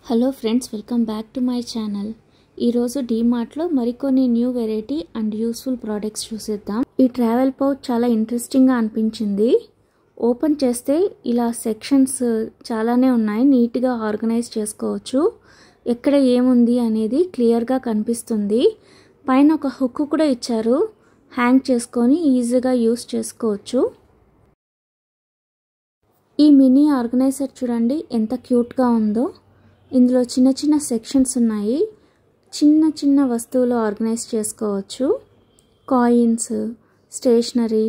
Hello friends, welcome back to my channel. ఈరోజు డీమార్ట్లో మరికొన్ని new variety and useful products చూసేద్దాం. ఈ ట్రావెల్ పౌచ్ చాలా ఇంట్రెస్టింగ్గా అనిపించింది. ఓపెన్ చేస్తే ఇలా సెక్షన్స్ చాలానే ఉన్నాయి, నీట్గా ఆర్గనైజ్ చేసుకోవచ్చు. ఎక్కడ ఏముంది అనేది క్లియర్గా కనిపిస్తుంది. పైన ఒక హుక్ కూడా ఇచ్చారు, హ్యాంగ్ చేసుకొని ఈజీగా యూస్ చేసుకోవచ్చు. ఈ మినీ ఆర్గనైజర్ చూడండి ఎంత క్యూట్గా ఉందో. ఇందులో చిన్న చిన్న సెక్షన్స్ ఉన్నాయి, చిన్న చిన్న వస్తువులు ఆర్గనైజ్ చేసుకోవచ్చు. కాయిన్స్, స్టేషనరీ,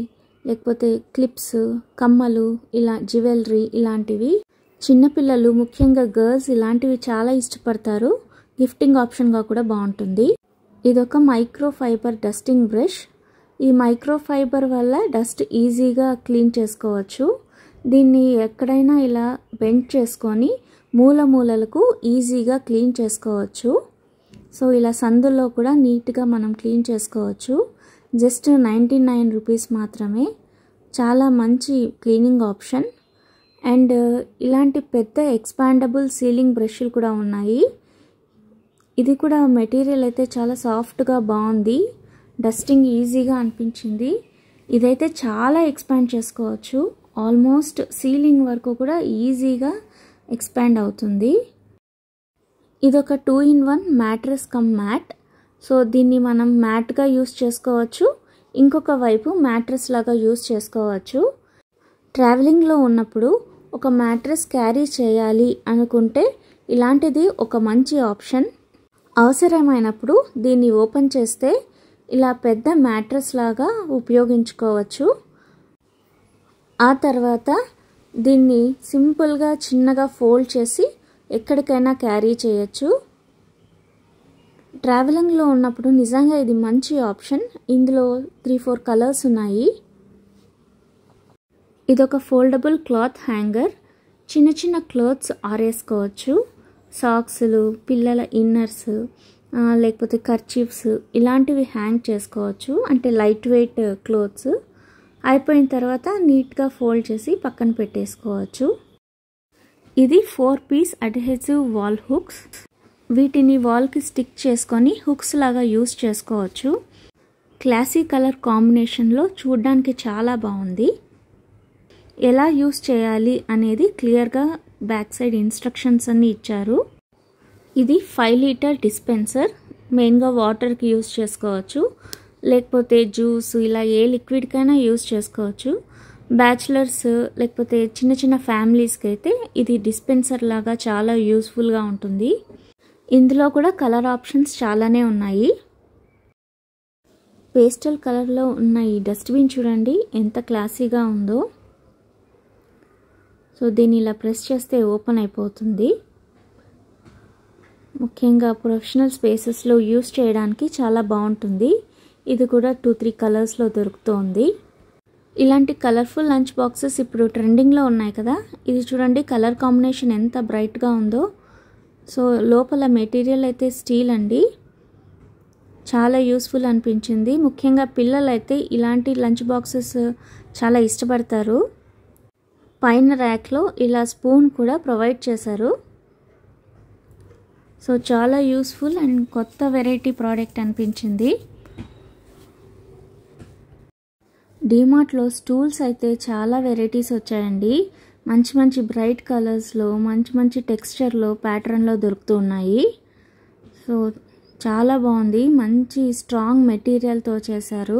లేకపోతే క్లిప్స్, కమ్మలు, ఇలా జ్యువెలరీ ఇలాంటివి. చిన్నపిల్లలు ముఖ్యంగా గర్ల్స్ ఇలాంటివి చాలా ఇష్టపడతారు. గిఫ్టింగ్ ఆప్షన్గా కూడా బాగుంటుంది. ఇదొక మైక్రో ఫైబర్ డస్టింగ్ బ్రష్. ఈ మైక్రో ఫైబర్ వల్ల డస్ట్ ఈజీగా క్లీన్ చేసుకోవచ్చు. దీన్ని ఎక్కడైనా ఇలా బెండ్ చేసుకొని మూలలకు ఈజీగా క్లీన్ చేసుకోవచ్చు. సో ఇలా సందుల్లో కూడా నీట్గా మనం క్లీన్ చేసుకోవచ్చు. జస్ట్ 99 రూపీస్ మాత్రమే. చాలా మంచి క్లీనింగ్ ఆప్షన్. అండ్ ఇలాంటి పెద్ద ఎక్స్పాండబుల్ సీలింగ్ బ్రష్లు కూడా ఉన్నాయి. ఇది కూడా మెటీరియల్ అయితే చాలా సాఫ్ట్గా బాగుంది, డస్టింగ్ ఈజీగా అనిపించింది. ఇదైతే చాలా ఎక్స్పాండ్ చేసుకోవచ్చు, ఆల్మోస్ట్ సీలింగ్ వరకు కూడా ఈజీగా ఎక్స్పాండ్ అవుతుంది. ఇదొక 2-in-1 mattress come mat. So దీన్ని మనం మ్యాట్గా యూస్ చేసుకోవచ్చు, ఇంకొక వైపు మ్యాట్రెస్ లాగా యూస్ చేసుకోవచ్చు. ట్రావెలింగ్లో ఉన్నప్పుడు ఒక మ్యాట్రెస్ క్యారీ చేయాలి అనుకుంటే ఇలాంటిది ఒక మంచి ఆప్షన్. అవసరమైనప్పుడు దీన్ని ఓపెన్ చేస్తే ఇలా పెద్ద మ్యాట్రెస్ లాగా ఉపయోగించుకోవచ్చు. ఆ తర్వాత దీన్ని సింపుల్గా చిన్నగా ఫోల్డ్ చేసి ఎక్కడికైనా క్యారీ చేయొచ్చు. ట్రావెలింగ్లో ఉన్నప్పుడు నిజంగా ఇది మంచి ఆప్షన్. ఇందులో 3-4 కలర్స్ ఉన్నాయి. ఇదొక ఫోల్డబుల్ క్లాత్ హ్యాంగర్. చిన్న చిన్న క్లోత్స్ ఆరేసుకోవచ్చు. సాక్స్లు, పిల్లల ఇన్నర్స్, లేకపోతే కర్చీఫ్స్ ఇలాంటివి హ్యాంగ్ చేసుకోవచ్చు. అంటే లైట్ వెయిట్ క్లోత్స్. అయిపోయిన తర్వాత నీట్గా ఫోల్డ్ చేసి పక్కన పెట్టేసుకోవచ్చు. ఇది 4-piece అడ్హెసివ్ వాల్ హుక్స్. వీటిని వాల్కి స్టిక్ చేసుకొని హుక్స్ లాగా యూస్ చేసుకోవచ్చు. క్లాసీ కలర్ కాంబినేషన్లో చూడడానికి చాలా బాగుంది. ఎలా యూస్ చేయాలి అనేది క్లియర్గా బ్యాక్ సైడ్ ఇన్స్ట్రక్షన్స్ అన్నీ ఇచ్చారు. ఇది 5 లీటర్ డిస్పెన్సర్. మెయిన్గా వాటర్కి యూస్ చేసుకోవచ్చు, లేకపోతే జ్యూస్, ఇలా ఏ లిక్విడ్కైనా యూస్ చేసుకోవచ్చు. బ్యాచిలర్స్ లేకపోతే చిన్న చిన్న ఫ్యామిలీస్కి అయితే ఇది డిస్పెన్సర్ లాగా చాలా యూస్ఫుల్గా ఉంటుంది. ఇందులో కూడా కలర్ ఆప్షన్స్ చాలానే ఉన్నాయి. పేస్టల్ కలర్లో ఉన్న ఈ డస్ట్బిన్ చూడండి ఎంత క్లాసీగా ఉందో. సో దీన్ని ఇలా ప్రెస్ చేస్తే ఓపెన్ అయిపోతుంది. ముఖ్యంగా ప్రొఫెషనల్ స్పేసెస్లో యూస్ చేయడానికి చాలా బాగుంటుంది. ఇది కూడా 2-3 కలర్స్లో దొరుకుతోంది. ఇలాంటి కలర్ఫుల్ లంచ్ బాక్సెస్ ఇప్పుడు ట్రెండింగ్లో ఉన్నాయి కదా. ఇది చూడండి కలర్ కాంబినేషన్ ఎంత బ్రైట్గా ఉందో. సో లోపల మెటీరియల్ అయితే స్టీల్ అండి. చాలా యూస్ఫుల్ అనిపించింది. ముఖ్యంగా పిల్లలు అయితే ఇలాంటి లంచ్ బాక్సెస్ చాలా ఇష్టపడతారు. పైన ర్యాక్లో ఇలా స్పూన్ కూడా ప్రొవైడ్ చేశారు. సో చాలా యూస్ఫుల్ అండ్ కొత్త వెరైటీ ప్రోడక్ట్ అనిపించింది. డీమార్ట్లో స్టూల్స్ అయితే చాలా వెరైటీస్ వచ్చాయండి. మంచి మంచి బ్రైట్ కలర్స్లో, మంచి మంచి టెక్స్చర్లో, ప్యాటర్న్లో దొరుకుతూ ఉన్నాయి. సో చాలా బాగుంది, మంచి స్ట్రాంగ్ మెటీరియల్తో చేశారు.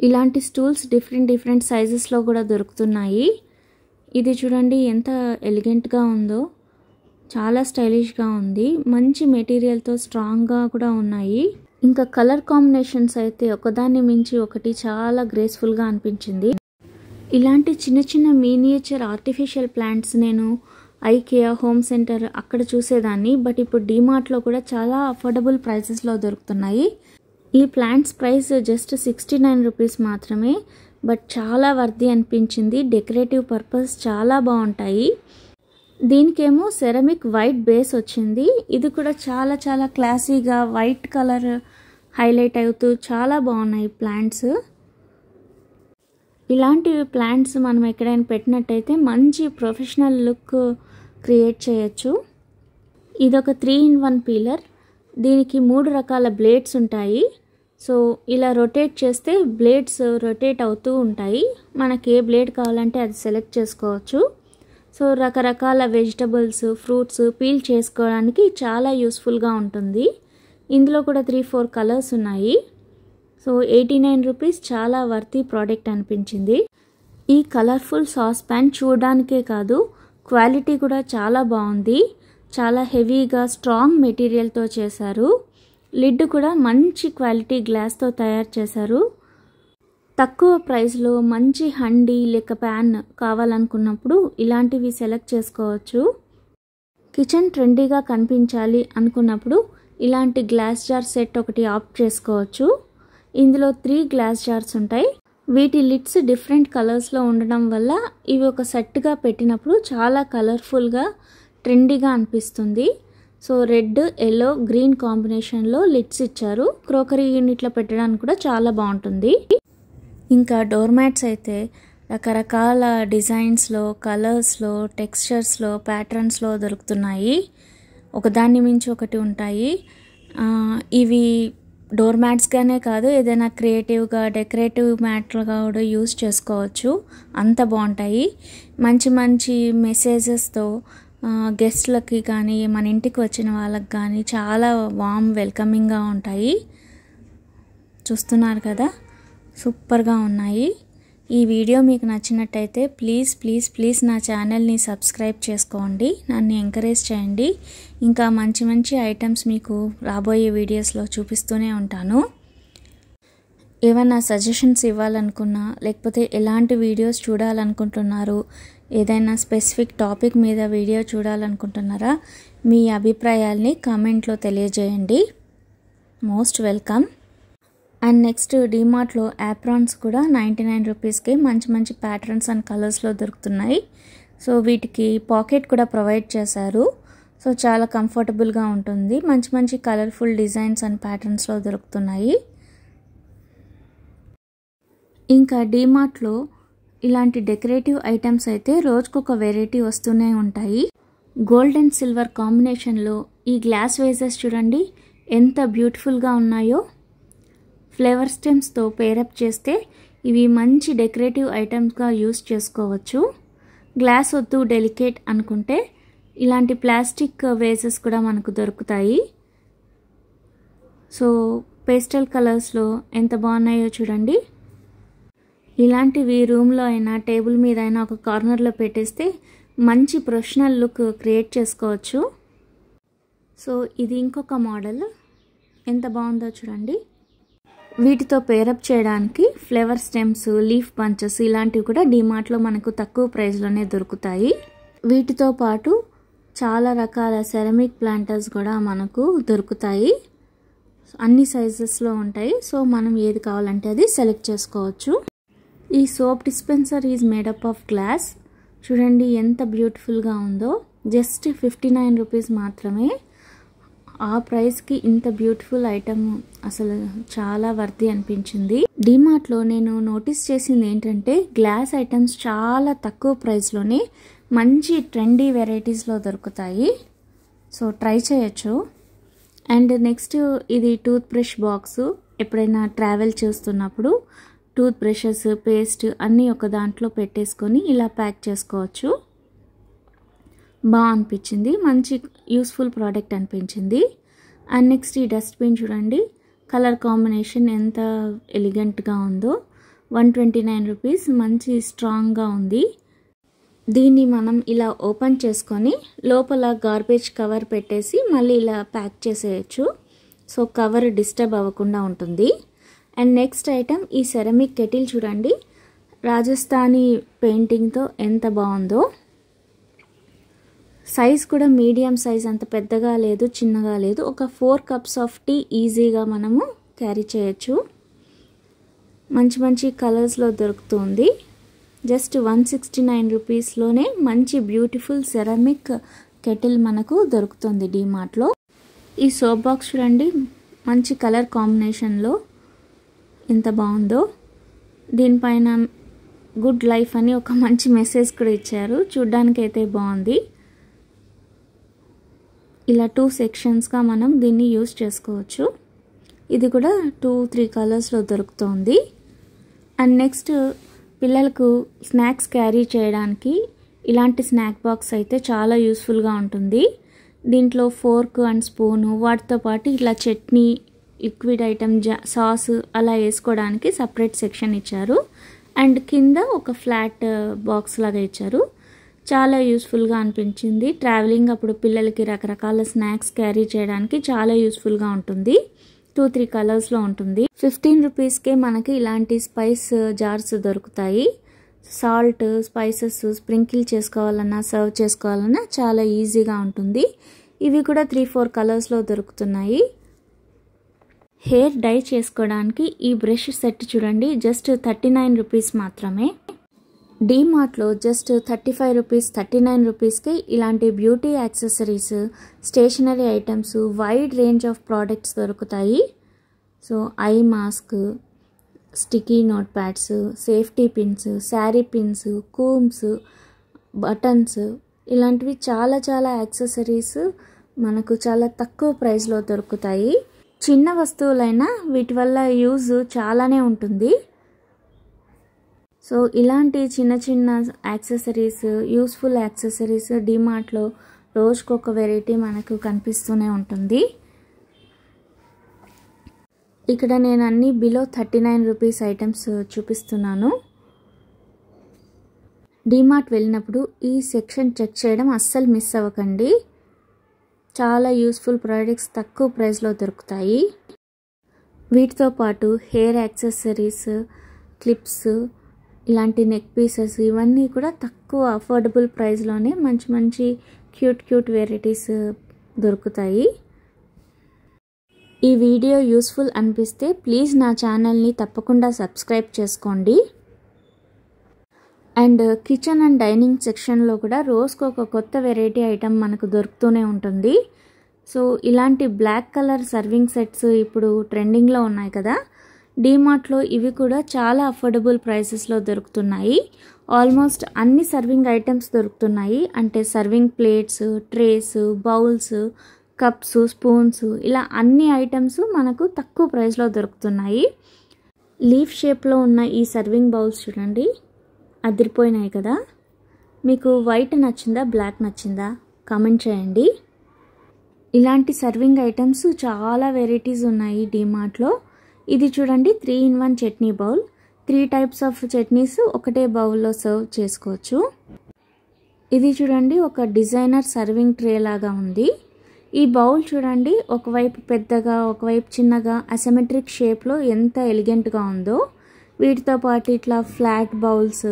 ఇలాంటి స్టూల్స్ డిఫరెంట్ సైజెస్లో కూడా దొరుకుతున్నాయి. ఇది చూడండి ఎంత ఎలిగెంట్గా ఉందో, చాలా స్టైలిష్గా ఉంది. మంచి మెటీరియల్తో స్ట్రాంగ్గా కూడా ఉన్నాయి. ఇంకా కలర్ కాంబినేషన్స్ అయితే ఒకదాన్ని మించి ఒకటి చాలా గ్రేస్ఫుల్గా అనిపించింది. ఇలాంటి చిన్న చిన్న మినియేచర్ ఆర్టిఫిషియల్ ప్లాంట్స్ నేను ఐకియా, హోమ్ సెంటర్ అక్కడ చూసేదాన్ని. బట్ ఇప్పుడు డీమార్ట్లో కూడా చాలా అఫోర్డబుల్ ప్రైసెస్లో దొరుకుతున్నాయి. ఈ ప్లాంట్స్ ప్రైస్ జస్ట్ 69 రూపీస్ మాత్రమే. బట్ చాలా వర్ది అనిపించింది. డెకరేటివ్ పర్పస్ చాలా బాగుంటాయి. దీనికేమో సెరమిక్ వైట్ బేస్ వచ్చింది. ఇది కూడా చాలా చాలా క్లాసీగా వైట్ కలర్ హైలైట్ అవుతూ చాలా బాగున్నాయి ప్లాంట్స్. ఇలాంటి ప్లాంట్స్ మనం ఎక్కడైనా పెట్టినట్టయితే మంచి ప్రొఫెషనల్ లుక్ క్రియేట్ చేయొచ్చు. ఇదొక 3-in-1 పీలర్. దీనికి 3 రకాల బ్లేడ్స్ ఉంటాయి. సో ఇలా రొటేట్ చేస్తే బ్లేడ్స్ రొటేట్ అవుతూ ఉంటాయి. మనకి ఏ బ్లేడ్ కావాలంటే అది సెలెక్ట్ చేసుకోవచ్చు. సో రకరకాల వెజిటబుల్స్, ఫ్రూట్స్ పీల్ చేసుకోవడానికి చాలా యూస్ఫుల్గా ఉంటుంది. ఇందులో కూడా 3-4 కలర్స్ ఉన్నాయి. సో 89 రూపీస్ చాలా వర్తీ ప్రోడక్ట్ అనిపించింది. ఈ కలర్ఫుల్ సాస్ ప్యాన్ చూడడానికే కాదు, క్వాలిటీ కూడా చాలా బాగుంది. చాలా హెవీగా స్ట్రాంగ్ మెటీరియల్తో చేశారు. లిడ్ కూడా మంచి క్వాలిటీ గ్లాస్తో తయారు చేశారు. తక్కువ ప్రైస్లో మంచి హండీ లేక ప్యాన్ కావాలనుకున్నప్పుడు ఇలాంటివి సెలెక్ట్ చేసుకోవచ్చు. కిచెన్ ట్రెండీగా కనిపించాలి అనుకున్నప్పుడు ఇలాంటి గ్లాస్ జార్ సెట్ ఒకటి ఆప్ట్ చేసుకోవచ్చు. ఇందులో 3 గ్లాస్ జార్స్ ఉంటాయి. వీటి లిడ్స్ డిఫరెంట్ కలర్స్లో ఉండడం వల్ల ఇవి ఒక సెట్గా పెట్టినప్పుడు చాలా కలర్ఫుల్గా ట్రెండీగా అనిపిస్తుంది. సో రెడ్, ఎల్లో, గ్రీన్ కాంబినేషన్లో లిడ్స్ ఇచ్చారు. క్రోకరీ యూనిట్లో పెట్టడానికి కూడా చాలా బాగుంటుంది. ఇంకా డోర్ మ్యాట్స్ అయితే రకరకాల డిజైన్స్లో, కలర్స్లో, టెక్స్చర్స్లో, ప్యాటర్న్స్లో దొరుకుతున్నాయి. ఒకదాన్ని మించి ఒకటి ఉంటాయి. ఇవి డోర్ మ్యాట్స్గానే కాదు, ఏదైనా క్రియేటివ్గా డెకరేటివ్ మ్యాట్లుగా కూడా యూస్ చేసుకోవచ్చు. అంత బాగుంటాయి. మంచి మంచి మెసేజెస్తో గెస్ట్లకి కానీ మన ఇంటికి వచ్చిన వాళ్ళకి కానీ చాలా వామ్ వెల్కమింగ్గా ఉంటాయి. చూస్తున్నారు కదా, సూపర్గా ఉన్నాయి. ఈ వీడియో మీకు నచ్చినట్టయితే ప్లీజ్ నా ఛానల్ని సబ్స్క్రైబ్ చేసుకోండి. నన్ను ఎంకరేజ్ చేయండి. ఇంకా మంచి మంచి ఐటమ్స్ మీకు రాబోయే వీడియోస్లో చూపిస్తూనే ఉంటాను. ఏమైనా సజెషన్స్ ఇవ్వాలనుకున్నా, లేకపోతే ఎలాంటి వీడియోస్ చూడాలనుకుంటున్నారు, ఏదైనా స్పెసిఫిక్ టాపిక్ మీద వీడియో చూడాలనుకుంటున్నారా, మీ అభిప్రాయాల్ని కామెంట్లో తెలియజేయండి. Most welcome. అండ్ నెక్స్ట్ డీమార్ట్లో యాప్రాన్స్ కూడా 99 రూపీస్కి మంచి మంచి ప్యాటర్న్స్ అండ్ కలర్స్లో దొరుకుతున్నాయి. సో వీటికి పాకెట్ కూడా ప్రొవైడ్ చేశారు. సో చాలా కంఫర్టబుల్గా ఉంటుంది. మంచి మంచి కలర్ఫుల్ డిజైన్స్ అండ్ ప్యాటర్న్స్లో దొరుకుతున్నాయి. ఇంకా డీమార్ట్లో ఇలాంటి డెకరేటివ్ ఐటమ్స్ అయితే రోజుకొక వెరైటీ వస్తూనే ఉంటాయి. గోల్డ్ అండ్ సిల్వర్ కాంబినేషన్లో ఈ గ్లాస్ వేజెస్ చూడండి ఎంత బ్యూటిఫుల్గా ఉన్నాయో. ఫ్లేవర్ స్టెమ్స్తో పేరప్ చేస్తే ఇవి మంచి డెకరేటివ్ ఐటమ్స్గా యూస్ చేసుకోవచ్చు. గ్లాస్ వద్దు, డెలికేట్ అనుకుంటే ఇలాంటి ప్లాస్టిక్ వేజెస్ కూడా మనకు దొరుకుతాయి. సో పేస్టల్ కలర్స్లో ఎంత బాగున్నాయో చూడండి. ఇలాంటివి రూమ్లో అయినా టేబుల్ మీద అయినా ఒక కార్నర్లో పెట్టేస్తే మంచి ప్రొఫెషనల్ లుక్ క్రియేట్ చేసుకోవచ్చు. సో ఇది ఇంకొక మోడల్, ఎంత బాగుందో చూడండి. వీటితో పేరప్ చేయడానికి ఫ్లేవర్ స్టెమ్స్, లీఫ్ బంచెస్ ఇలాంటివి కూడా డీమార్ట్లో మనకు తక్కువ ప్రైస్లోనే దొరుకుతాయి. వీటితో పాటు చాలా రకాల సెరమిక్ ప్లాంటర్స్ కూడా మనకు దొరుకుతాయి. అన్ని సైజెస్లో ఉంటాయి. సో మనం ఏది కావాలంటే అది సెలెక్ట్ చేసుకోవచ్చు. ఈ soap dispenser is made up of glass. చూడండి ఎంత బ్యూటిఫుల్గా ఉందో. జస్ట్ 59 రూపీస్ మాత్రమే. ఆ ప్రైస్కి ఇంత బ్యూటిఫుల్ ఐటమ్ అసలు చాలా వర్తీ అనిపించింది. డీమార్ట్లో నేను నోటీస్ చేసింది ఏంటంటే గ్లాస్ ఐటమ్స్ చాలా తక్కువ ప్రైస్లోనే మంచి ట్రెండీ వెరైటీస్లో దొరుకుతాయి. సో ట్రై చేయొచ్చు. అండ్ నెక్స్ట్ ఇది టూత్ బ్రష్ బాక్స్. ఎప్పుడైనా ట్రావెల్ చేస్తున్నప్పుడు టూత్ బ్రషెస్, పేస్ట్ అన్నీ ఒక దాంట్లో పెట్టేసుకొని ఇలా ప్యాక్ చేసుకోవచ్చు. బాగా అనిపించింది. మంచి యూస్ఫుల్ ప్రోడక్ట్ అనిపించింది. అండ్ నెక్స్ట్ ఈ డస్ట్బిన్ చూడండి, కలర్ కాంబినేషన్ ఎంత ఎలిగెంట్గా ఉందో. 129 రూపీస్. మంచి స్ట్రాంగ్గా ఉంది. దీన్ని మనం ఇలా ఓపెన్ చేసుకొని లోపల గార్బేజ్ కవర్ పెట్టేసి మళ్ళీ ఇలా ప్యాక్ చేసేయచ్చు. సో కవర్ డిస్టర్బ్ అవ్వకుండా ఉంటుంది. అండ్ నెక్స్ట్ ఐటమ్ ఈ సెరమిక్ కెటిల్ చూడండి, రాజస్థానీ పెయింటింగ్తో ఎంత బాగుందో. సైజ్ కూడా మీడియం సైజ్, అంత పెద్దగా లేదు, చిన్నగా లేదు. ఒక 4 కప్స్ ఆఫ్ టీ ఈజీగా మనము క్యారీ చేయొచ్చు. మంచి మంచి కలర్స్లో దొరుకుతుంది. జస్ట్ 169 రూపీస్లోనే మంచి బ్యూటిఫుల్ సెరమిక్ కెటిల్ మనకు దొరుకుతుంది డీమార్ట్లో. ఈ సోప్ బాక్స్ చూడండి, మంచి కలర్ కాంబినేషన్లో ఎంత బాగుందో. దీనిపైన గుడ్ లైఫ్ అని ఒక మంచి మెసేజ్ కూడా ఇచ్చారు. చూడ్డానికైతే బాగుంది. ఇలా 2 సెక్షన్స్గా మనం దీన్ని యూస్ చేసుకోవచ్చు. ఇది కూడా 2-3 కలర్స్లో దొరుకుతుంది. అండ్ నెక్స్ట్ పిల్లలకు స్నాక్స్ క్యారీ చేయడానికి ఇలాంటి స్నాక్ బాక్స్ అయితే చాలా యూస్ఫుల్గా ఉంటుంది. దీంట్లో ఫోర్క్ అండ్ స్పూను, వాటితో పాటు ఇలా చట్నీ, లిక్విడ్ ఐటమ్, సాస్ అలా వేసుకోవడానికి సపరేట్ సెక్షన్ ఇచ్చారు. అండ్ కింద ఒక ఫ్లాట్ బాక్స్ లాగా ఇచ్చారు. చాలా యూస్ఫుల్గా అనిపించింది. ట్రావెలింగ్ అప్పుడు పిల్లలకి రకరకాల స్నాక్స్ క్యారీ చేయడానికి చాలా యూస్ఫుల్గా ఉంటుంది. 2-3 కలర్స్లో ఉంటుంది. 15 రూపీస్కే మనకి ఇలాంటి స్పైస్ జార్స్ దొరుకుతాయి. సాల్ట్, స్పైసెస్ స్ప్రింకిల్ చేసుకోవాలన్నా, సర్వ్ చేసుకోవాలన్నా చాలా ఈజీగా ఉంటుంది. ఇవి కూడా 3-4 కలర్స్లో దొరుకుతున్నాయి. హెయిర్ డై చేసుకోవడానికి ఈ బ్రష్ సెట్ చూడండి, జస్ట్ 39 రూపీస్ మాత్రమే. డీమార్ట్లో జస్ట్ 35 రూపీస్, 39 రూపీస్కి ఇలాంటి beauty accessories, stationery items, wide range of products దొరుకుతాయి. So I mask, sticky note pads, safety pins, sari pins, combs, buttons, ఇలాంటివి చాలా చాలా యాక్సెసరీస్ మనకు చాలా తక్కువ ప్రైస్లో దొరుకుతాయి. చిన్న వస్తువులైనా వీటి వల్ల యూజ్ చాలానే ఉంటుంది. సో ఇలాంటి చిన్న చిన్న యాక్సెసరీస్, యూస్ఫుల్ యాక్సెసరీస్ డీమార్ట్లో రోజుకొక వెరైటీ మనకు కనిపిస్తూనే ఉంటుంది. ఇక్కడ నేను అన్ని బిలో 39 రూపీస్ ఐటమ్స్ చూపిస్తున్నాను. డీమార్ట్ వెళ్ళినప్పుడు ఈ సెక్షన్ చెక్ చేయడం అస్సలు మిస్ అవ్వకండి. చాలా యూస్ఫుల్ ప్రోడక్ట్స్ తక్కువ ప్రైస్లో దొరుకుతాయి. వీటితో పాటు హెయిర్ యాక్సెసరీస్, క్లిప్స్, ఇలాంటి నెక్ పీసెస్ ఇవన్నీ కూడా తక్కువ అఫోర్డబుల్ ప్రైస్లోనే మంచి మంచి క్యూట్ వెరైటీస్ దొరుకుతాయి. ఈ వీడియో యూస్ఫుల్ అనిపిస్తే ప్లీజ్ నా ఛానల్ని తప్పకుండా సబ్స్క్రైబ్ చేసుకోండి. అండ్ కిచెన్ అండ్ డైనింగ్ సెక్షన్లో కూడా రోజుకు ఒక కొత్త వెరైటీ ఐటమ్ మనకు దొరుకుతూనే ఉంటుంది. సో ఇలాంటి బ్లాక్ కలర్ సర్వింగ్ సెట్స్ ఇప్పుడు ట్రెండింగ్లో ఉన్నాయి కదా. డీమార్ట్లో ఇవి కూడా చాలా అఫోర్డబుల్ ప్రైసెస్లో దొరుకుతున్నాయి. ఆల్మోస్ట్ అన్ని సర్వింగ్ ఐటమ్స్ దొరుకుతున్నాయి. అంటే serving plates, trace, bowls, cups, spoons, ఇలా అన్ని ఐటమ్స్ మనకు తక్కువ ప్రైస్లో దొరుకుతున్నాయి. లీఫ్ షేప్లో ఉన్న ఈ సర్వింగ్ బౌల్స్ చూడండి, అదిరిపోయినాయి కదా. మీకు వైట్ నచ్చిందా, బ్లాక్ నచ్చిందా కామెంట్ చేయండి. ఇలాంటి సర్వింగ్ ఐటమ్స్ చాలా వెరైటీస్ ఉన్నాయి డీమార్ట్లో. ఇది చూడండి 3-in-1 chutney bowl. 3 types of chutneys ఒకటే బౌల్లో సర్వ్ చేసుకోవచ్చు. ఇది చూడండి ఒక డిజైనర్ సర్వింగ్ ట్రే లాగా ఉంది. ఈ బౌల్ చూడండి, ఒకవైపు పెద్దగా, ఒకవైపు చిన్నగా, అసిమెట్రిక్ షేప్లో ఎంత ఎలిగెంట్గా ఉందో. వీటితో పాటు ఇట్లా ఫ్లాట్ బౌల్స్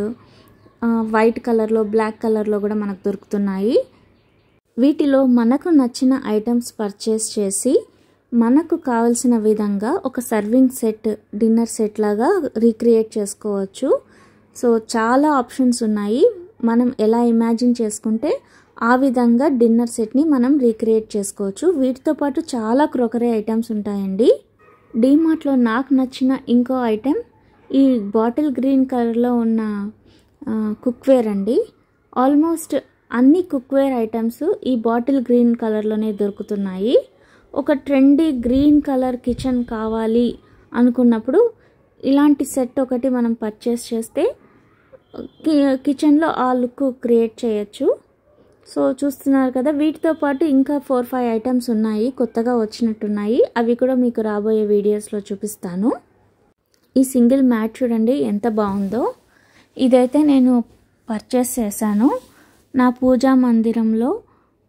వైట్ కలర్లో, బ్లాక్ కలర్లో కూడా మనకు దొరుకుతున్నాయి. వీటిలో మనకు నచ్చిన ఐటమ్స్ పర్చేస్ చేసి మనకు కావాల్సిన విధంగా ఒక సర్వింగ్ సెట్, డిన్నర్ సెట్ లాగా రీక్రియేట్ చేసుకోవచ్చు. సో చాలా ఆప్షన్స్ ఉన్నాయి. మనం ఎలా ఇమాజిన్ చేసుకుంటే ఆ విధంగా డిన్నర్ సెట్ని మనం రీక్రియేట్ చేసుకోవచ్చు. వీటితో పాటు చాలా క్రోకరీ ఐటమ్స్ ఉంటాయండి. డీమార్ట్లో నాకు నచ్చిన ఇంకో ఐటెం ఈ బాటిల్ గ్రీన్ కలర్లో ఉన్న కుక్వేర్ అండి. ఆల్మోస్ట్ అన్ని కుక్వేర్ ఐటమ్స్ ఈ బాటిల్ గ్రీన్ కలర్లోనే దొరుకుతున్నాయి. ఒక ట్రెండీ గ్రీన్ కలర్ కిచెన్ కావాలి అనుకున్నప్పుడు ఇలాంటి సెట్ ఒకటి మనం పర్చేస్ చేస్తే కిచెన్లో ఆ లుక్ క్రియేట్ చేయొచ్చు. సో చూస్తున్నారు కదా, వీటితో పాటు ఇంకా 4-5 ఐటమ్స్ ఉన్నాయి, కొత్తగా వచ్చినట్టున్నాయి. అవి కూడా మీకు రాబోయే వీడియోస్లో చూపిస్తాను. ఈ సింగిల్ మ్యాట్ చూడండి ఎంత బాగుందో. ఇదైతే నేను పర్చేస్ చేశాను. నా పూజా మందిరంలో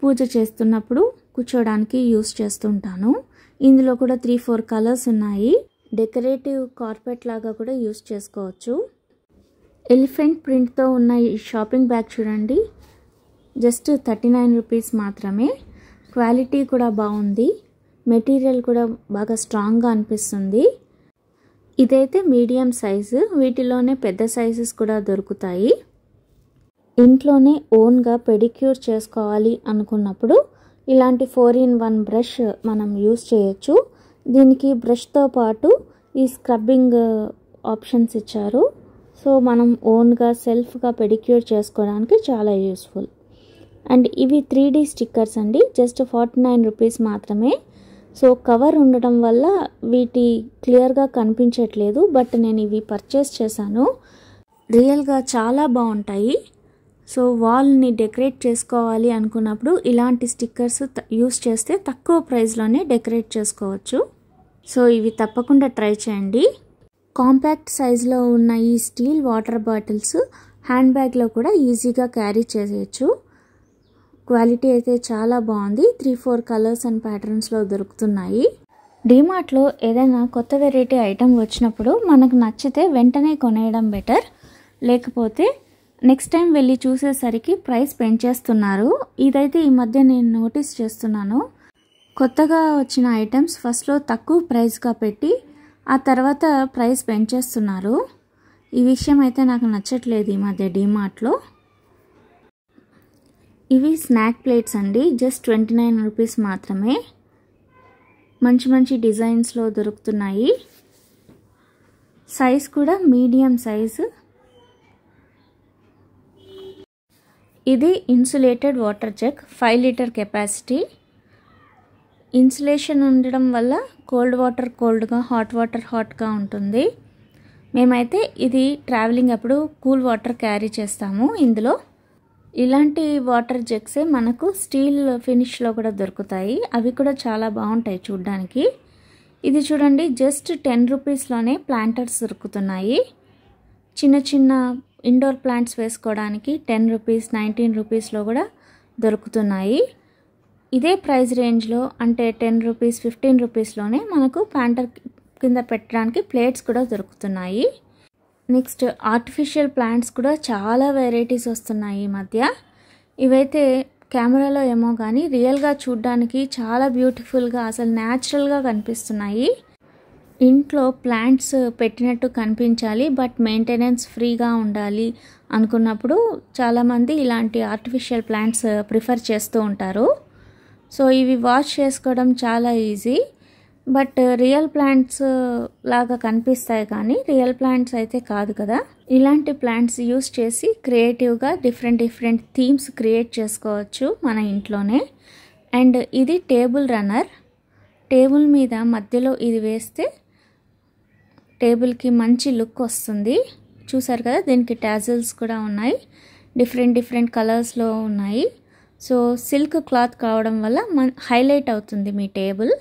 పూజ చేస్తున్నప్పుడు కూర్చోడానికి యూస్ చేస్తుంటాను. ఇందులో కూడా 3-4 కలర్స్ ఉన్నాయి. డెకరేటివ్ కార్పెట్ లాగా కూడా యూస్ చేసుకోవచ్చు. ఎలిఫెంట్ ప్రింట్తో ఉన్న ఈ షాపింగ్ బ్యాగ్ చూడండి, జస్ట్ 39 రూపీస్ మాత్రమే. క్వాలిటీ కూడా బాగుంది, మెటీరియల్ కూడా బాగా స్ట్రాంగ్గా అనిపిస్తుంది. ఇదైతే మీడియం సైజు, వీటిలోనే పెద్ద సైజెస్ కూడా దొరుకుతాయి. ఇంట్లోనే ఓన్గా పెడిక్యూర్ చేసుకోవాలి అనుకున్నప్పుడు ఇలాంటి 4-in-1 బ్రష్ మనం యూస్ చేయొచ్చు. దీనికి బ్రష్తో పాటు ఈ స్క్రబ్బింగ్ ఆప్షన్స్ ఇచ్చారు. సో మనం ఓన్గా సెల్ఫ్గా పెడిక్యూర్ చేసుకోవడానికి చాలా యూస్ఫుల్. అండ్ ఇవి 3D స్టిక్కర్స్ అండి, జస్ట్ 49 రూపీస్ మాత్రమే. సో కవర్ ఉండటం వల్ల వీటి క్లియర్గా కనిపించట్లేదు, బట్ నేను ఇవి పర్చేస్ చేశాను. రియల్గా చాలా బాగుంటాయి. సో వాల్ని డెకరేట్ చేసుకోవాలి అనుకున్నప్పుడు ఇలాంటి స్టిక్కర్స్ యూస్ చేస్తే తక్కువ ప్రైస్లోనే డెకరేట్ చేసుకోవచ్చు. సో ఇవి తప్పకుండా ట్రై చేయండి. కాంపాక్ట్ సైజులో ఉన్న ఈ స్టీల్ వాటర్ బాటిల్స్ హ్యాండ్ బ్యాగ్లో కూడా ఈజీగా క్యారీ చేయొచ్చు. క్వాలిటీ అయితే చాలా బాగుంది. 3-4 కలర్స్ అండ్ ప్యాటర్న్స్లో దొరుకుతున్నాయి. డీమార్ట్లో ఏదైనా కొత్త వెరైటీ ఐటెం వచ్చినప్పుడు మనకు నచ్చితే వెంటనే కొనేయడం బెటర్. లేకపోతే నెక్స్ట్ టైం వెళ్ళి చూసేసరికి ప్రైస్ పెంచేస్తున్నారు. ఇదైతే ఈ మధ్య నేను నోటీస్ చేస్తున్నాను. కొత్తగా వచ్చిన ఐటమ్స్ ఫస్ట్లో తక్కువ ప్రైస్గా పెట్టి ఆ తర్వాత ప్రైస్ పెంచేస్తున్నారు. ఈ విషయం అయితే నాకు నచ్చట్లేదు ఈ మధ్య డీమార్ట్లో. ఇవి స్నాక్ ప్లేట్స్ అండి, జస్ట్ 29 రూపీస్ మాత్రమే. మంచి మంచి డిజైన్స్లో దొరుకుతున్నాయి. సైజ్ కూడా మీడియం సైజు. ఇది insulated water jug, 5 litre capacity. Insulation ఉండడం వల్ల కోల్డ్ వాటర్ కోల్డ్గా, హాట్ వాటర్ హాట్గా ఉంటుంది. మేమైతే ఇది ట్రావెలింగ్ అప్పుడు కూల్ వాటర్ క్యారీ చేస్తాము. ఇందులో ఇలాంటి వాటర్ జగ్సే మనకు స్టీల్ ఫినిష్లో కూడా దొరుకుతాయి. అవి కూడా చాలా బాగుంటాయి చూడ్డానికి. ఇది చూడండి, జస్ట్ 10 రూపీస్లోనే ప్లాంటర్స్ దొరుకుతున్నాయి. చిన్న చిన్న ఇండోర్ ప్లాంట్స్ వేసుకోవడానికి 10 రూపీస్, 19 రూపీస్లో కూడా దొరుకుతున్నాయి. ఇదే ప్రైస్ రేంజ్లో అంటే 10 రూపీస్, 15 రూపీస్లోనే మనకు ప్లాంటర్ కింద పెట్టడానికి ప్లేట్స్ కూడా దొరుకుతున్నాయి. నెక్స్ట్ ఆర్టిఫిషియల్ ప్లాంట్స్ కూడా చాలా వెరైటీస్ వస్తున్నాయి ఈ మధ్య. ఇవైతే కెమెరాలో ఏమో కానీ రియల్గా చూడ్డానికి చాలా బ్యూటిఫుల్గా, అసలు న్యాచురల్గా కనిపిస్తున్నాయి. ఇంట్లో ప్లాంట్స్ పెట్టినట్టు కనిపించాలి, బట్ మెయింటెనెన్స్ ఫ్రీగా ఉండాలి అనుకున్నప్పుడు చాలామంది ఇలాంటి ఆర్టిఫిషియల్ ప్లాంట్స్ ప్రిఫర్ చేస్తూ ఉంటారు. సో ఇవి వాష్ చేసుకోవడం చాలా ఈజీ, బట్ రియల్ ప్లాంట్స్ లాగా కనిపిస్తాయి కానీ రియల్ ప్లాంట్స్ అయితే కాదు కదా. ఇలాంటి ప్లాంట్స్ యూస్ చేసి క్రియేటివ్గా డిఫరెంట్ థీమ్స్ క్రియేట్ చేసుకోవచ్చు మన ఇంట్లోనే. అండ్ ఇది టేబుల్ రన్నర్. టేబుల్ మీద మధ్యలో ఇది వేస్తే టేబుల్కి మంచి లుక్ వస్తుంది. చూసారు కదా, దీనికి టాజిల్స్ కూడా ఉన్నాయి, డిఫరెంట్ కలర్స్లో ఉన్నాయి. సో సిల్క్ క్లాత్ కావడం వల్ల హైలైట్ అవుతుంది మీ టేబుల్.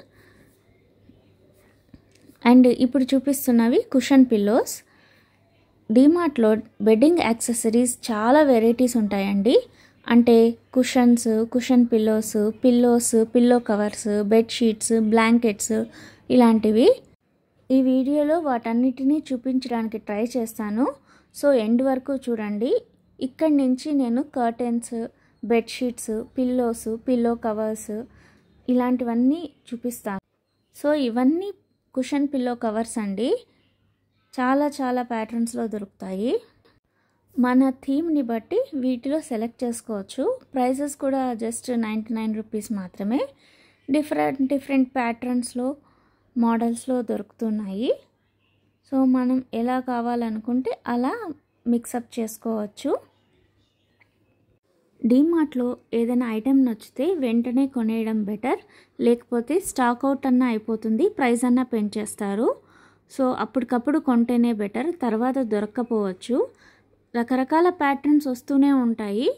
అండ్ ఇప్పుడు చూపిస్తున్నవి కుషన్ పిల్లోస్. డీమార్ట్లో బెడ్డింగ్ యాక్సెసరీస్ చాలా వెరైటీస్ ఉంటాయండి. అంటే cushions, cushion pillows, pillow covers, bedsheets, blankets ఇలాంటివి. ఈ వీడియోలో వాటన్నిటినీ చూపించడానికి ట్రై చేస్తాను. సో ఎండ్ వరకు చూడండి. ఇక్కడి నుంచి నేను కర్టెన్స్, బెడ్షీట్స్, పిల్లో కవర్స్ ఇలాంటివన్నీ చూపిస్తాను. సో ఇవన్నీ కుషన్ పిల్లో కవర్స్ అండి. చాలా ప్యాటర్న్స్లో దొరుకుతాయి. మన థీమ్ని బట్టి వీటిలో సెలెక్ట్ చేసుకోవచ్చు. ప్రైజెస్ కూడా జస్ట్ 99 రూపీస్ మాత్రమే. డిఫరెంట్ ప్యాటర్న్స్లో, మోడల్స్లో దొరుకుతున్నాయి. సో మనం ఎలా కావాలనుకుంటే అలా మిక్సప్ చేసుకోవచ్చు. డీమార్ట్లో ఏదైనా ఐటెం నచ్చితే వెంటనే కొనేయడం బెటర్. లేకపోతే స్టాక్ అవుట్ అన్న అయిపోతుంది, ప్రైస్ అన్న పెంచేస్తారు. సో అప్పటికప్పుడు కొంటేనే బెటర్, తర్వాత దొరక్కపోవచ్చు. రకరకాల ప్యాటర్న్స్ వస్తూనే ఉంటాయి.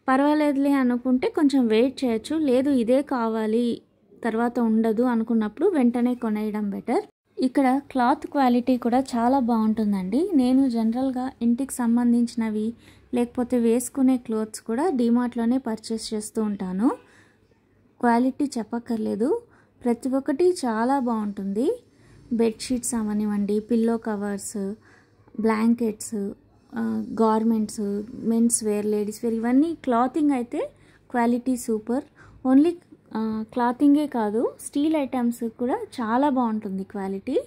పర్వాలేదులే అనుకుంటే కొంచెం వెయిట్ చేయొచ్చు. లేదు ఇదే కావాలి తర్వాత ఉండదు అనుకున్నప్పుడు వెంటనే కొనేయడం బెటర్. ఇక్కడ క్లాత్ క్వాలిటీ కూడా చాలా బాగుంటుందండి. నేను జనరల్గా ఇంటికి సంబంధించినవి లేకపోతే వేసుకునే క్లోత్స్ కూడా డీమార్ట్లోనే పర్చేస్ చేస్తూ ఉంటాను. క్వాలిటీ చెప్పక్కర్లేదు, ప్రతి ఒక్కటి చాలా బాగుంటుంది. బెడ్షీట్స్ అవనివ్వండి, pillow covers, blankets, garments, mens wear, ladies wear, ఇవన్నీ క్లాతింగ్ అయితే క్వాలిటీ సూపర్. ఓన్లీ క్లాతింగే కాదు, స్టీల్ ఐటమ్స్ కూడా చాలా బాగుంటుంది క్వాలిటీ.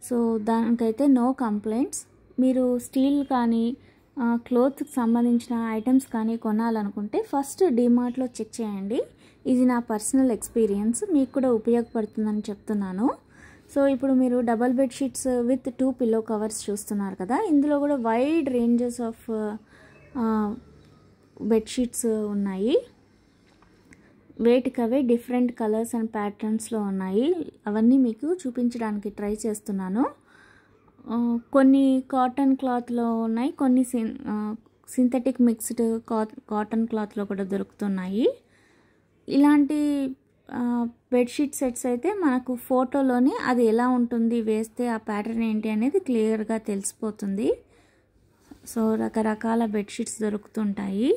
సో దానికైతే నో కంప్లైంట్స్. మీరు స్టీల్ కానీ క్లోత్కి సంబంధించిన ఐటమ్స్ కానీ కొనాలనుకుంటే ఫస్ట్ డీమార్ట్లో చెక్ చేయండి. ఇది నా పర్సనల్ ఎక్స్పీరియన్స్, మీకు కూడా ఉపయోగపడుతుందని చెప్తున్నాను. సో ఇప్పుడు మీరు double bedsheets with 2 pillow covers చూస్తున్నారు కదా. ఇందులో కూడా వైడ్ రేంజెస్ ఆఫ్ బెడ్షీట్స్ ఉన్నాయి. వేటికవే డిఫరెంట్ కలర్స్ అండ్ ప్యాటర్న్స్లో ఉన్నాయి. అవన్నీ మీకు చూపించడానికి ట్రై చేస్తున్నాను. కొన్ని కాటన్ క్లాత్లో ఉన్నాయి, కొన్ని సింథటిక్ మిక్స్డ్ కాటన్ క్లాత్లో కూడా దొరుకుతున్నాయి. ఇలాంటి బెడ్షీట్ సెట్స్ అయితే మనకు ఫోటోలోనే అది ఎలా ఉంటుంది, వేస్తే ఆ ప్యాటర్న్ ఏంటి అనేది క్లియర్గా తెలిసిపోతుంది. సో రకరకాల బెడ్షీట్స్ దొరుకుతుంటాయి.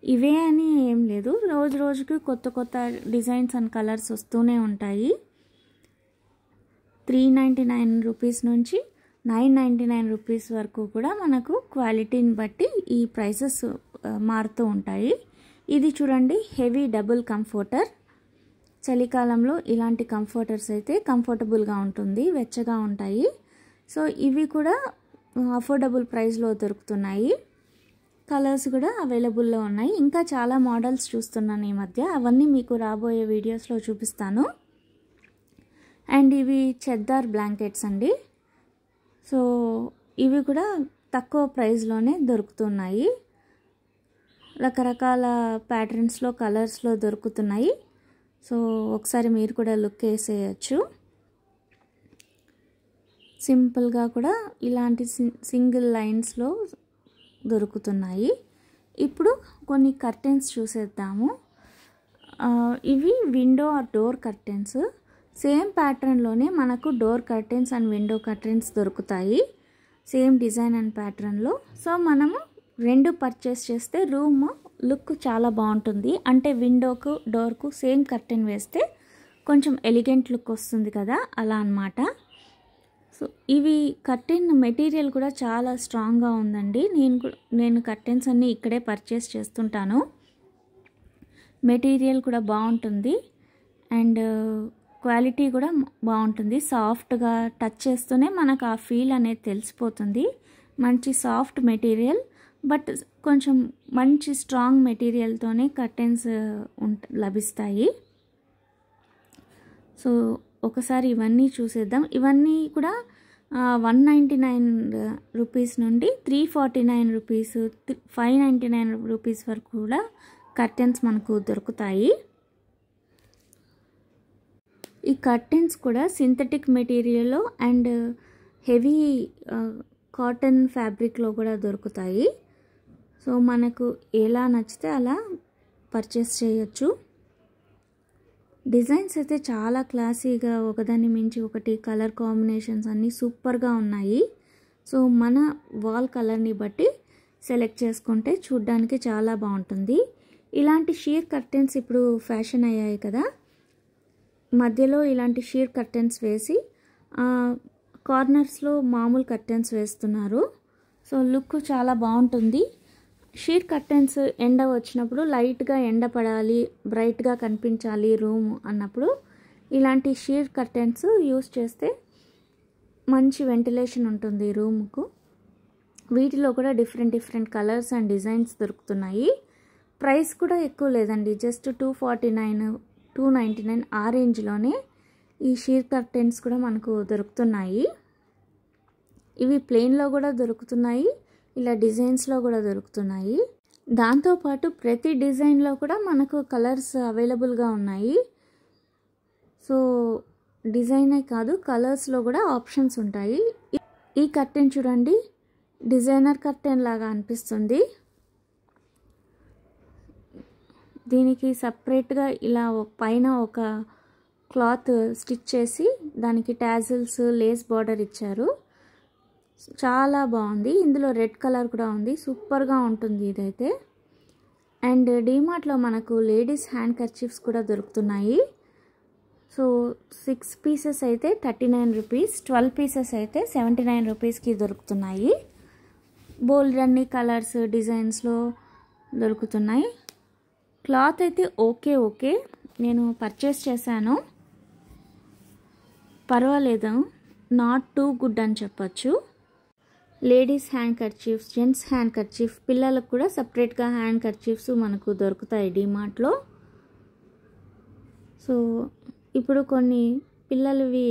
ఇవే అని ఏం లేదు, రోజు రోజుకి కొత్త కొత్త డిజైన్స్ అండ్ కలర్స్ వస్తూనే ఉంటాయి. 399 రూపీస్ నుంచి 999 రూపీస్ వరకు కూడా మనకు క్వాలిటీని బట్టి ఈ ప్రైసెస్ మారుతూ ఉంటాయి. ఇది చూడండి, హెవీ డబుల్ కంఫర్టర్. చలికాలంలో ఇలాంటి కంఫర్టర్స్ అయితే కంఫర్టబుల్గా ఉంటుంది, వెచ్చగా ఉంటాయి. సో ఇవి కూడా అఫోర్డబుల్ ప్రైస్లో దొరుకుతున్నాయి. కలర్స్ కూడా అవైలబుల్లో ఉన్నాయి. ఇంకా చాలా మోడల్స్ చూస్తున్నాను ఈ మధ్య, అవన్నీ మీకు రాబోయే వీడియోస్లో చూపిస్తాను. అండ్ ఇవి చెద్దార్ బ్లాంకెట్స్ అండి. సో ఇవి కూడా తక్కువ ప్రైస్లోనే దొరుకుతున్నాయి. రకరకాల ప్యాటర్న్స్లో కలర్స్లో దొరుకుతున్నాయి. సో ఒకసారి మీరు కూడా లుక్ వేసేయచ్చు. సింపుల్గా కూడా ఇలాంటి సింగిల్ లైన్స్లో దొరుకుతున్నాయి. ఇప్పుడు కొన్ని కర్టెన్స్ చూసేద్దాము. ఇవి window or door curtains. Same ప్యాటర్న్లోనే మనకు door curtains and window curtains దొరుకుతాయి, సేమ్ డిజైన్ అండ్ ప్యాటర్న్లో. సో మనము రెండు పర్చేస్ చేస్తే రూమ్ లుక్ చాలా బాగుంటుంది. అంటే విండోకు డోర్కు సేమ్ కర్టెన్ వేస్తే కొంచెం ఎలిగెంట్ లుక్ వస్తుంది కదా, అలా అన్నమాట. సో ఇవి కర్టెన్ మెటీరియల్ కూడా చాలా స్ట్రాంగ్గా ఉందండి. నేను కర్టెన్స్ అన్నీ ఇక్కడే పర్చేస్ చేస్తుంటాను. మెటీరియల్ కూడా బాగుంటుంది అండ్ క్వాలిటీ కూడా బాగుంటుంది. సాఫ్ట్గా టచ్ చేస్తూనే మనకు ఆ ఫీల్ అనేది తెలిసిపోతుంది. మంచి సాఫ్ట్ మెటీరియల్, బట్ కొంచెం మంచి స్ట్రాంగ్ మెటీరియల్తోనే కర్టెన్స్ లభిస్తాయి. సో ఒకసారి ఇవన్నీ చూసేద్దాం. ఇవన్నీ కూడా 199 రూపీస్ నుండి 349 రూపీస్, 599 రూపీస్ వరకు కూడా కర్టెన్స్ మనకు దొరుకుతాయి. ఈ కర్టెన్స్ కూడా సింథటిక్ మెటీరియల్లో అండ్ హెవీ కాటన్ ఫ్యాబ్రిక్లో కూడా దొరుకుతాయి. సో మనకు ఎలా నచ్చితే అలా పర్చేస్ చేయొచ్చు. డిజైన్స్ అయితే చాలా క్లాసీగా, ఒకదాన్ని మించి ఒకటి, కలర్ కాంబినేషన్స్ అన్నీ సూపర్గా ఉన్నాయి. సో మన వాల్ కలర్ని బట్టి సెలెక్ట్ చేసుకుంటే చూడ్డానికి చాలా బాగుంటుంది. ఇలాంటి షీర్ కర్టెన్స్ ఇప్పుడు ఫ్యాషన్ అయ్యాయి కదా, మధ్యలో ఇలాంటి షీర్ కర్టెన్స్ వేసి కార్నర్స్లో మామూలు కర్టెన్స్ వేస్తున్నారు. సో లుక్ చాలా బాగుంటుంది. షీర్ కర్టెన్స్ ఎండ వచ్చినప్పుడు లైట్గా ఎండ పడాలి, బ్రైట్గా కనిపించాలి రూమ్ అన్నప్పుడు ఇలాంటి షీర్ కర్టెన్స్ యూస్ చేస్తే మంచి వెంటిలేషన్ ఉంటుంది రూమ్కు. వీటిలో కూడా డిఫరెంట్ కలర్స్ అండ్ డిజైన్స్ దొరుకుతున్నాయి. ప్రైస్ కూడా ఎక్కువ లేదండి, జస్ట్ 249, 299 ఆ రేంజ్లోనే ఈ షీర్ కర్టెన్స్ కూడా మనకు దొరుకుతున్నాయి. ఇవి ప్లెయిన్లో కూడా దొరుకుతున్నాయి, ఇలా డిజైన్స్లో కూడా దొరుకుతున్నాయి. దాంతోపాటు ప్రతి డిజైన్లో కూడా మనకు కలర్స్ అవైలబుల్గా ఉన్నాయి. సో డిజైనే కాదు, కలర్స్లో కూడా ఆప్షన్స్ ఉంటాయి. ఈ కర్టెన్ చూడండి, డిజైనర్ కర్టెన్ లాగా అనిపిస్తుంది. దీనికి సపరేట్గా ఇలా పైన ఒక క్లాత్ స్టిచ్ చేసి దానికి టాజిల్స్, లేస్ బార్డర్ ఇచ్చారు. చాలా బాగుంది. ఇందులో రెడ్ కలర్ కూడా ఉంది, సూపర్గా ఉంటుంది ఇదైతే. అండ్ డీమార్ట్లో మనకు లేడీస్ హ్యాండ్ కర్చీఫ్స్ కూడా దొరుకుతున్నాయి. సో 6 పీసెస్ అయితే 39 రూపీస్, 12 పీసెస్ అయితే 79 రూపీస్కి దొరుకుతున్నాయి. బోల్డ్ అన్ని కలర్స్, డిజైన్స్లో దొరుకుతున్నాయి. క్లాత్ అయితే ఓకే, నేను పర్చేస్ చేశాను, పర్వాలేదు, నాట్ టూ గుడ్ అని చెప్పచ్చు. Ladies hand kerchiefs, gents hand kerchief, పిల్లలకు కూడా సపరేట్గా హ్యాండ్ కర్చీఫ్స్ మనకు దొరుకుతాయి డీమార్ట్లో. సో ఇప్పుడు కొన్ని పిల్లలవి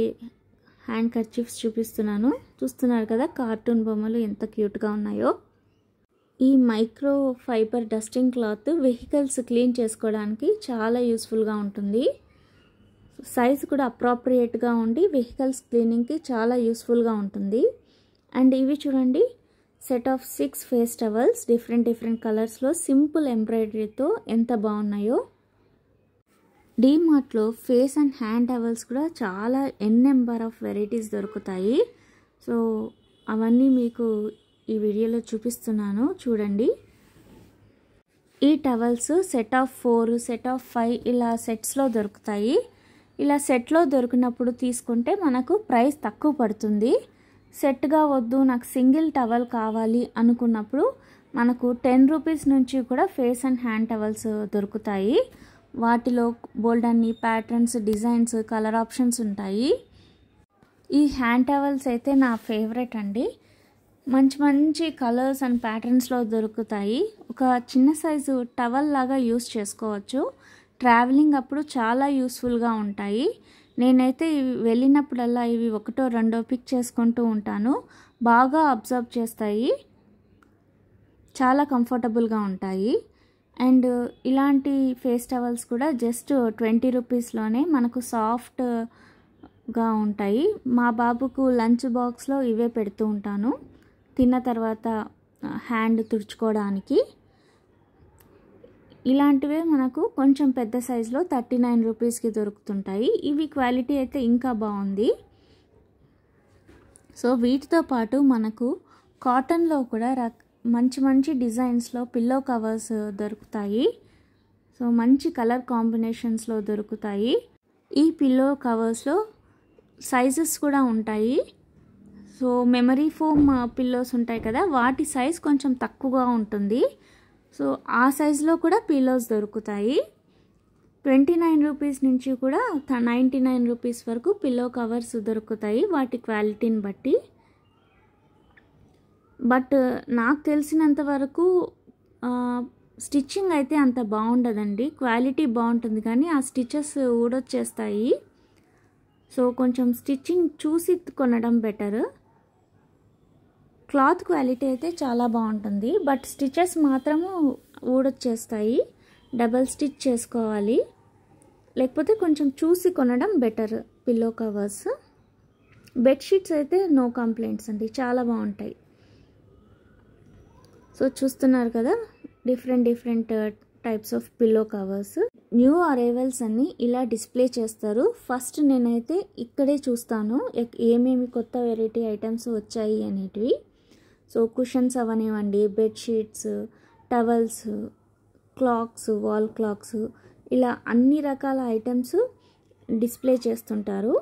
హ్యాండ్ కర్చీఫ్స్ చూపిస్తున్నాను. చూస్తున్నారు కదా, కార్టూన్ బొమ్మలు ఎంత క్యూట్గా ఉన్నాయో. ఈ micro fibre dusting cloth vehicles clean చేసుకోవడానికి చాలా యూస్ఫుల్గా ఉంటుంది. సైజ్ కూడా అప్రాప్రియేట్గా ఉండి వెహికల్స్ క్లీనింగ్కి చాలా యూస్ఫుల్గా ఉంటుంది. అండ్ ఇవి చూడండి, set of 6 face towels different కలర్స్లో సింపుల్ ఎంబ్రాయిడరీతో ఎంత బాగున్నాయో. డీమార్ట్లో ఫేస్ అండ్ హ్యాండ్ టవల్స్ కూడా చాలా నెంబర్ ఆఫ్ వెరైటీస్ దొరుకుతాయి. సో అవన్నీ మీకు ఈ వీడియోలో చూపిస్తున్నాను, చూడండి. ఈ towels set of 4, set of 5 ఇలా సెట్స్లో దొరుకుతాయి. ఇలా సెట్లో దొరికినప్పుడు తీసుకుంటే మనకు ప్రైస్ తక్కువ పడుతుంది. సెట్గా వద్దు, నాకు సింగిల్ టవల్ కావాలి అనుకున్నప్పుడు మనకు 10 రూపీస్ నుంచి కూడా ఫేస్ అండ్ హ్యాండ్ టవల్స్ దొరుకుతాయి. వాటిలో బోల్డ్ అన్ని ప్యాటర్న్స్, డిజైన్స్, కలర్ ఆప్షన్స్ ఉంటాయి. ఈ హ్యాండ్ టవల్స్ అయితే నా ఫేవరెట్ అండి. మంచి కలర్స్ అండ్ ప్యాటర్న్స్లో దొరుకుతాయి. ఒక చిన్న సైజు టవల్ లాగా యూస్ చేసుకోవచ్చు. ట్రావెలింగ్ అప్పుడు చాలా యూస్ఫుల్గా ఉంటాయి. నేనైతే ఇవి వెళ్ళినప్పుడల్లా ఇవి 1, 2 పిక్ చేసుకుంటూ ఉంటాను. బాగా అబ్జర్వ్ చేస్తాయి, చాలా కంఫర్టబుల్గా ఉంటాయి. అండ్ ఇలాంటి ఫేస్ టవల్స్ కూడా జస్ట్ 20 రూపీస్లోనే మనకు సాఫ్ట్గా ఉంటాయి. మా బాబుకు లంచ్ బాక్స్లో ఇవే పెడుతూ ఉంటాను, తిన్న తర్వాత హ్యాండ్ తుడుచుకోవడానికి. ఇలాంటివే మనకు కొంచెం పెద్ద సైజులో 39 రూపీస్కి దొరుకుతుంటాయి. ఇవి క్వాలిటీ అయితే ఇంకా బాగుంది. సో వీటితో పాటు మనకు కాటన్లో కూడా మంచి డిజైన్స్లో పిల్లో కవర్స్ దొరుకుతాయి. సో మంచి కలర్ కాంబినేషన్స్లో దొరుకుతాయి. ఈ పిల్లో కవర్స్లో సైజెస్ కూడా ఉంటాయి. సో మెమరీ ఫోమ్ పిల్లోస్ ఉంటాయి కదా, వాటి సైజ్ కొంచెం తక్కువగా ఉంటుంది. సో ఆ సైజులో కూడా పిల్లోస్ దొరుకుతాయి. 29 రూపీస్ నుంచి కూడా 99 రూపీస్ వరకు పిల్లో కవర్స్ దొరుకుతాయి, వాటి క్వాలిటీని బట్టి. బట్ నాకు తెలిసినంత వరకు స్టిచ్చింగ్ అయితే అంత బాగుండదండి. క్వాలిటీ బాగుంటుంది కానీ ఆ స్టిచెస్ ఊడొచ్చేస్తాయి. సో కొంచెం స్టిచ్చింగ్ చూసి కొనడం బెటర్. క్లాత్ క్వాలిటీ అయితే చాలా బాగుంటుంది, బట్ స్టిచెస్ మాత్రము ఊడొచ్చేస్తాయి. డబల్ స్టిచ్ చేసుకోవాలి, లేకపోతే కొంచెం చూసి కొనడం బెటర్. పిల్లో కవర్స్, బెడ్షీట్స్ అయితే నో కంప్లైంట్స్ అండి, చాలా బాగుంటాయి. సో చూస్తున్నారు కదా, different types of pillow covers. New arrivals అన్ని ఇలా డిస్ప్లే చేస్తారు. ఫస్ట్ నేనైతే ఇక్కడే చూస్తాను ఏమేమి కొత్త వెరైటీ ఐటమ్స్ వచ్చాయి అనేటివి. సో కుషన్స్ అవనివ్వండి, bedsheets, towels, clocks, wall clocks, ఇలా అన్ని రకాల ఐటమ్స్ డిస్ప్లే చేస్తుంటారు.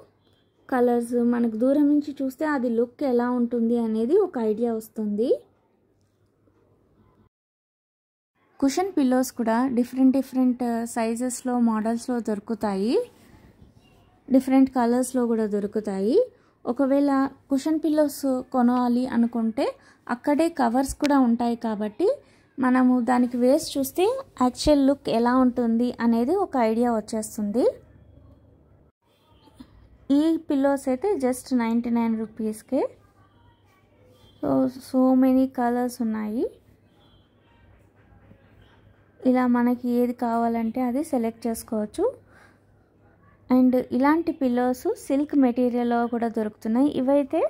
కలర్స్ మనకు దూరం నుంచి చూస్తే అది లుక్ ఎలా ఉంటుంది అనేది ఒక ఐడియా వస్తుంది. కుషన్ పిల్లోస్ కూడా డిఫరెంట్ సైజెస్లో, మోడల్స్లో దొరుకుతాయి. డిఫరెంట్ కలర్స్లో కూడా దొరుకుతాయి. ఒకవేళ కుషన్ పిల్లోస్ కొనాలి అనుకుంటే అక్కడే కవర్స్ కూడా ఉంటాయి కాబట్టి మనము దానికి వేసి చూస్తే యాక్చువల్ లుక్ ఎలా ఉంటుంది అనేది ఒక ఐడియా వచ్చేస్తుంది. ఈ పిల్లోస్ అయితే జస్ట్ 99 రూపీస్కే. సో మెనీ కలర్స్ ఉన్నాయి. ఇలా మనకి ఏది కావాలంటే అది సెలెక్ట్ చేసుకోవచ్చు. అండ్ ఇలాంటి పిల్లోస్ సిల్క్ మెటీరియల్లో కూడా దొరుకుతున్నాయి. ఇవైతే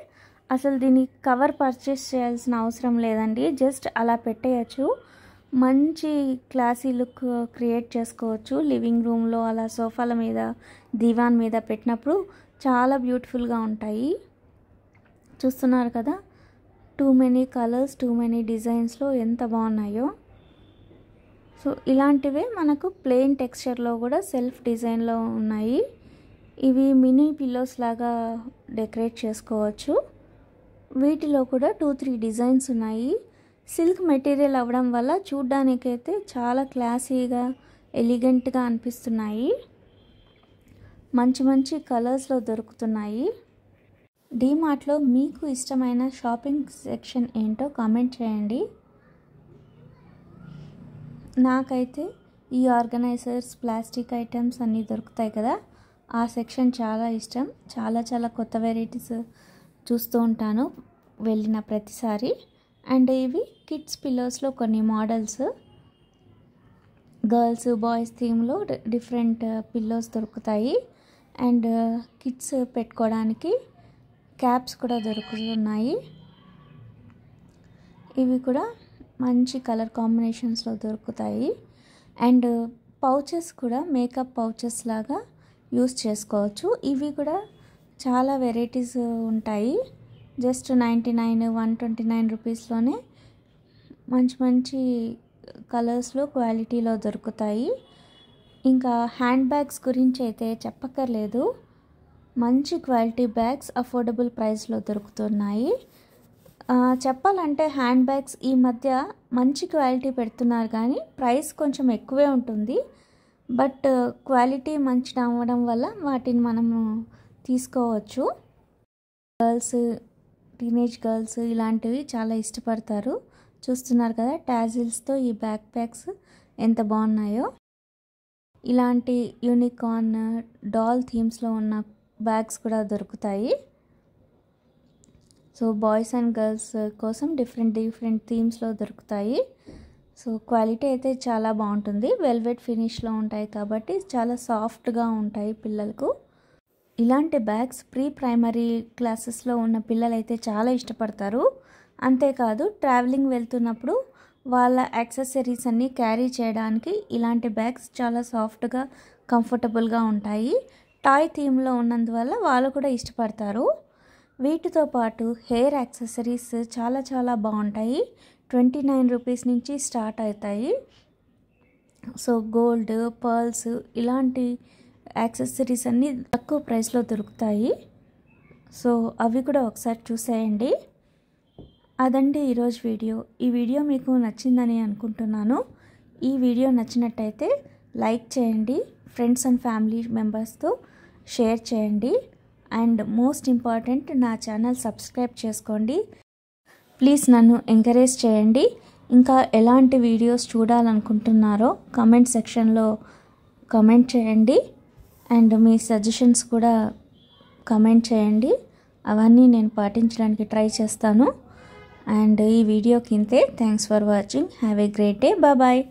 అసలు దీని కవర్ పర్చేస్ చేయాల్సిన అవసరం లేదండి, జస్ట్ అలా పెట్టేయచ్చు. మంచి క్లాసీ లుక్ క్రియేట్ చేసుకోవచ్చు. లివింగ్ రూమ్లో అలా సోఫాల మీద, దివాన్ మీద పెట్టినప్పుడు చాలా బ్యూటిఫుల్గా ఉంటాయి. చూస్తున్నారు కదా, too many colours, too many డిజైన్స్లో ఎంత బాగున్నాయో. సో ఇలాంటివే మనకు ప్లెయిన్ టెక్స్చర్లో కూడా సెల్ఫ్ డిజైన్లో ఉన్నాయి. ఇవి మినీ పిల్లోస్ లాగా డెకరేట్ చేసుకోవచ్చు. వీటిలో కూడా 2-3 డిజైన్స్ ఉన్నాయి. సిల్క్ మెటీరియల్ అవ్వడం వల్ల చూడ్డానికైతే చాలా క్లాసీగా, ఎలిగెంట్గా అనిపిస్తున్నాయి. మంచి కలర్స్లో దొరుకుతున్నాయి. డీమార్ట్లో మీకు ఇష్టమైన షాపింగ్ సెక్షన్ ఏంటో కామెంట్ చేయండి. నాకైతే ఈ ఆర్గనైజర్స్, ప్లాస్టిక్ ఐటమ్స్ అన్నీ దొరుకుతాయి కదా, ఆ సెక్షన్ చాలా ఇష్టం. చాలా కొత్త వెరైటీస్ చూస్తూ ఉంటాను వెళ్ళిన ప్రతిసారి. అండ్ ఇవి కిడ్స్ పిల్లోస్లో కొన్ని మోడల్స్, గర్ల్స్ బాయ్స్ థీమ్లో డిఫరెంట్ పిల్లోస్ దొరుకుతాయి. అండ్ కిడ్స్ పెట్టుకోవడానికి క్యాప్స్ కూడా దొరుకుతున్నాయి. ఇవి కూడా మంచి కలర్ కాంబినేషన్స్లో దొరుకుతాయి. అండ్ పౌచెస్ కూడా మేకప్ పౌచెస్ లాగా యూస్ చేసుకోవచ్చు. ఇవి కూడా చాలా వెరైటీస్ ఉంటాయి. జస్ట్ 99 129 రూపీస్లోనే మంచి మంచి కలర్స్లో క్వాలిటీలో దొరుకుతాయి. ఇంకా హ్యాండ్ బ్యాగ్స్ గురించి అయితే చెప్పక్కర్లేదు. మంచి క్వాలిటీ బ్యాగ్స్ అఫోర్డబుల్ ప్రైస్లో దొరుకుతున్నాయి. చెప్పాలంటే హ్యాండ్ బ్యాగ్స్ ఈ మధ్య మంచి క్వాలిటీ పెడుతున్నారు, కానీ ప్రైస్ కొంచెం ఎక్కువే ఉంటుంది. బట్ క్వాలిటీ మంచిగా అవ్వడం వల్ల వాటిని మనము తీసుకోవచ్చు. గర్ల్స్, టీనేజ్ గర్ల్స్ ఇలాంటివి చాలా ఇష్టపడతారు. చూస్తున్నారు కదా టాజిల్స్తో ఈ బ్యాక్ ప్యాక్స్ ఎంత బాగున్నాయో. ఇలాంటి యూనికార్న్ డాల్ థీమ్స్లో ఉన్న బ్యాగ్స్ కూడా దొరుకుతాయి. సో బాయ్స్ అండ్ గర్ల్స్ కోసం డిఫరెంట్ థీమ్స్లో దొరుకుతాయి. సో క్వాలిటీ అయితే చాలా బాగుంటుంది. వెల్వెట్ ఫినిష్లో ఉంటాయి కాబట్టి చాలా సాఫ్ట్గా ఉంటాయి పిల్లలకు. ఇలాంటి బ్యాగ్స్ ప్రీ ప్రైమరీ క్లాసెస్లో ఉన్న పిల్లలైతే చాలా ఇష్టపడతారు. అంతేకాదు ట్రావెలింగ్ వెళ్తున్నప్పుడు వాళ్ళ యాక్సెసరీస్ అన్నీ క్యారీ చేయడానికి ఇలాంటి బ్యాగ్స్ చాలా సాఫ్ట్గా కంఫర్టబుల్గా ఉంటాయి. టాయ్ థీమ్లో ఉన్నందువల్ల వాళ్ళు కూడా ఇష్టపడతారు. వీటితో పాటు హెయిర్ యాక్సెసరీస్ చాలా చాలా బాగుంటాయి. 29 రూపీస్ నుంచి స్టార్ట్ అవుతాయి. సో గోల్డ్, పర్ల్స్ ఇలాంటి యాక్సెసరీస్ అన్నీ తక్కువ ప్రైస్లో దొరుకుతాయి. సో అవి కూడా ఒకసారి చూసేయండి. అదండి ఈరోజు వీడియో. ఈ వీడియో మీకు నచ్చిందని అనుకుంటున్నాను. ఈ వీడియో నచ్చినట్టయితే లైక్ చేయండి, ఫ్రెండ్స్ అండ్ ఫ్యామిలీ మెంబర్స్తో షేర్ చేయండి. అండ్ మోస్ట్ ఇంపార్టెంట్, నా ఛానల్ సబ్స్క్రైబ్ చేసుకోండి. ప్లీజ్ నన్ను ఎంకరేజ్ చేయండి. ఇంకా ఎలాంటి వీడియోస్ చూడాలనుకుంటున్నారో కమెంట్ సెక్షన్లో కమెంట్ చేయండి. అండ్ మీ సజెషన్స్ కూడా కమెంట్ చేయండి. అవన్నీ నేను పాటించడానికి ట్రై చేస్తాను. అండ్ ఈ వీడియోకి ఇంతే. Thanks for watching. Have a great day. Bye.